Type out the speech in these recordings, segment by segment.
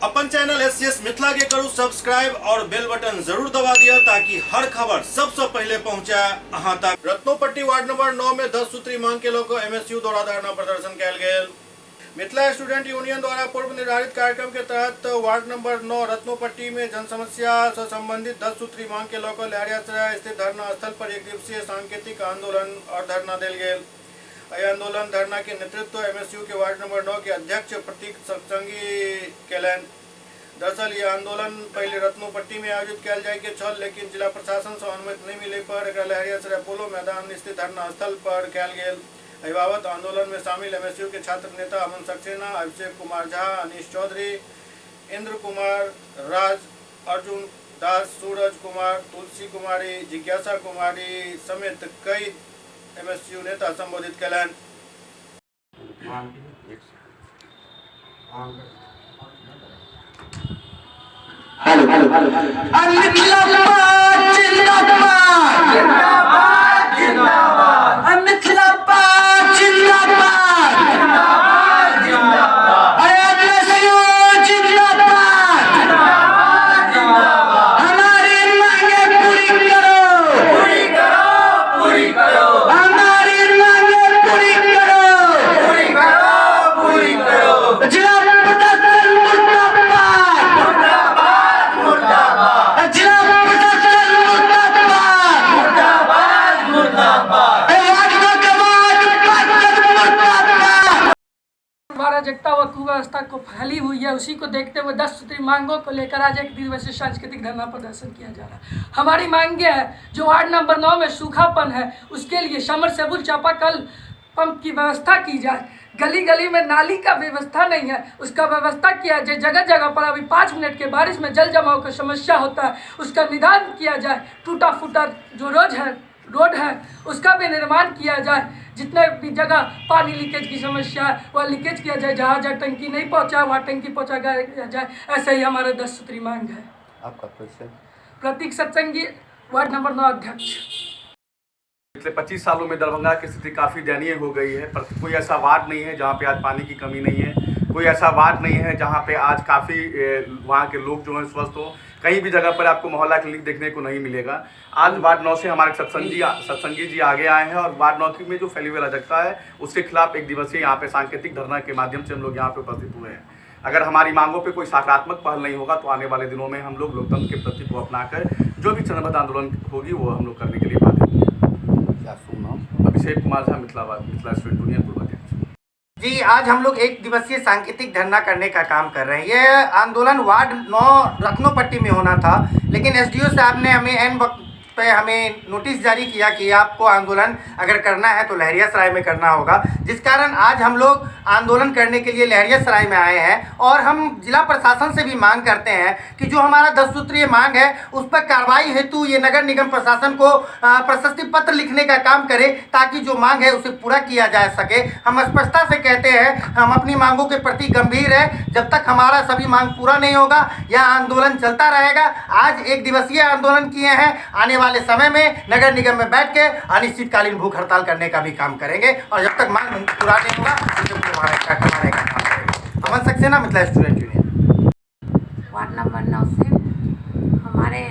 अपन channel SCS Mithila के करू subscribe और बेल बटन जरूर दबा दिया ताकि हर खबर सबसे पहले पहुंचा अहां तक। रत्नोपट्टी वार्ड नंबर 9 में 10 सूत्री मांग के लोग MSU द्वारा धरना प्रदर्शन किया गया। मिथिला स्टूडेंट यूनियन द्वारा पूर्व निर्धारित कार्यक्रम के तहत वार्ड नंबर 9 रत्नोपट्टी में जन समस्या से संबंधित 10 सूत्री मांग के लोग लहरियासराय स्थित धरना स्थल पर एक दिवसीय सांकेतिक आंदोलन और धरना दिल गया। यह आंदोलन धरना के नेतृत्व MSU के वार्ड नंबर 9 के अध्यक्ष प्रतीक सत्संगी केलन। दरअसल यह आंदोलन पहले रत्नोपट्टी में आयोजित किया जाएगा छल, लेकिन जिला प्रशासन से अनुमति नहीं मिले पर लहरियासराय पोलो मैदान स्थित धरना स्थल पर किया गया। यह बाबत आंदोलन में शामिल MSU के छात्र नेता अमन सक्सेना, अभिषेक कुमार झा, अनीश चौधरी, इंद्र कुमार, राज, अर्जुन दास, सूरज कुमार, तुलसी कुमारी, जिज्ञासा कुमारी समेत कई MSU नेता संबोधित कलन। अराजकता व कुव्यवस्था को फैली हुई है, उसी को देखते हुए 10 सूत्री मांगों को लेकर आज एक दिवसीय सांस्कृतिक धरना प्रदर्शन किया जा रहा है। हमारी मांगे है जो वार्ड नंबर 9 में सूखापन है उसके लिए समरसेबुल चापाकल पंप की व्यवस्था की जाए। गली गली में नाली का व्यवस्था नहीं है, उसका व्यवस्था किया जाए। जगह जगह पर अभी 5 मिनट के बारिश में जल जमाव का समस्या होता है, उसका निदान किया जाए। टूटा फूटा जो रोड है उसका भी निर्माण किया जाए। जितने भी जगह पानी लीकेज की समस्या है वह लीकेज किया जाए। जहाँ जहाँ टंकी नहीं पहुँचा वहाँ टंकी पहुँचा जाए। ऐसे ही हमारे 10 सूत्री मांग है। आपका परिचय? प्रतीक सत्संगी, वार्ड नंबर 9 अध्यक्ष। पिछले 25 सालों में दरभंगा की स्थिति काफ़ी दयनीय हो गई है, पर कोई ऐसा वार्ड नहीं है जहाँ पे आज पानी की कमी नहीं है। कोई ऐसा वार्ड नहीं है जहाँ पे आज काफ़ी वहाँ के लोग जो हैं स्वस्थ हो। कहीं भी जगह पर आपको मोहल्ला क्लिनिक देखने को नहीं मिलेगा। आज वार्ड 9 से हमारे सत्संगी जी आगे आए हैं और वार्ड 9 में जो फैली हुई अराजकता है उसके खिलाफ एक दिवसीय यहाँ पे सांकेतिक धरना के माध्यम से हम लोग यहाँ पे उपस्थित हुए हैं। अगर हमारी मांगों पे कोई सकारात्मक पहल नहीं होगा तो आने वाले दिनों में हम लोग लोकतंत्र के प्रति को अपनाकर जो भी चरणबद्ध आंदोलन होगी वो हम लोग करने के लिए बाध्य हैं। क्या शुभ नाम? अभिषेक कुमार झा, मिथिला स्टूडेंट यूनियन पूर्व अध्यक्ष। जी, आज हम लोग एक दिवसीय सांकेतिक धरना करने का काम कर रहे हैं। यह आंदोलन वार्ड 9 रत्नोपट्टी में होना था, लेकिन SDO साहब ने हमें एन वक्त पे हमें नोटिस जारी किया कि आपको आंदोलन अगर करना है तो लहरियासराय में करना होगा, जिस कारण आज हम लोग आंदोलन करने के लिए लहरियासराय में आए हैं। और हम जिला प्रशासन से भी मांग करते हैं कि जो हमारा 10 सूत्रीय मांग है उस पर कार्रवाई हेतु ये नगर निगम प्रशासन को प्रशस्ति पत्र लिखने का काम करे ताकि जो मांग है उसे पूरा किया जा सके। हम स्पष्टता से कहते हैं हम अपनी मांगों के प्रति गंभीर है। जब तक हमारा सभी मांग पूरा नहीं होगा यह आंदोलन चलता रहेगा। आज एक दिवसीय आंदोलन किए हैं, आने वाले समय में नगर निगम में बैठ के अनिश्चितकालीन भूख हड़ताल करने का भी काम करेंगे और जब तक मांग पूरा नहीं होगा उसे करवाने का काम करेंगे। Aman Saxena, Mithila student union. Ward number 9 से हमारे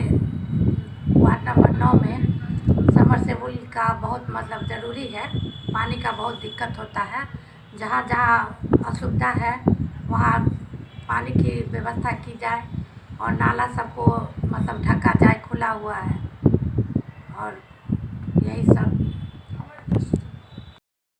वार्ड नंबर 9 में समरसेबुल का बहुत ज़रूरी है। पानी का बहुत दिक्कत होता है। जहाँ जहाँ असुविधा है वहाँ पानी की व्यवस्था की जाए और नाला सबको ढका जाए, खुला हुआ है। और यही सब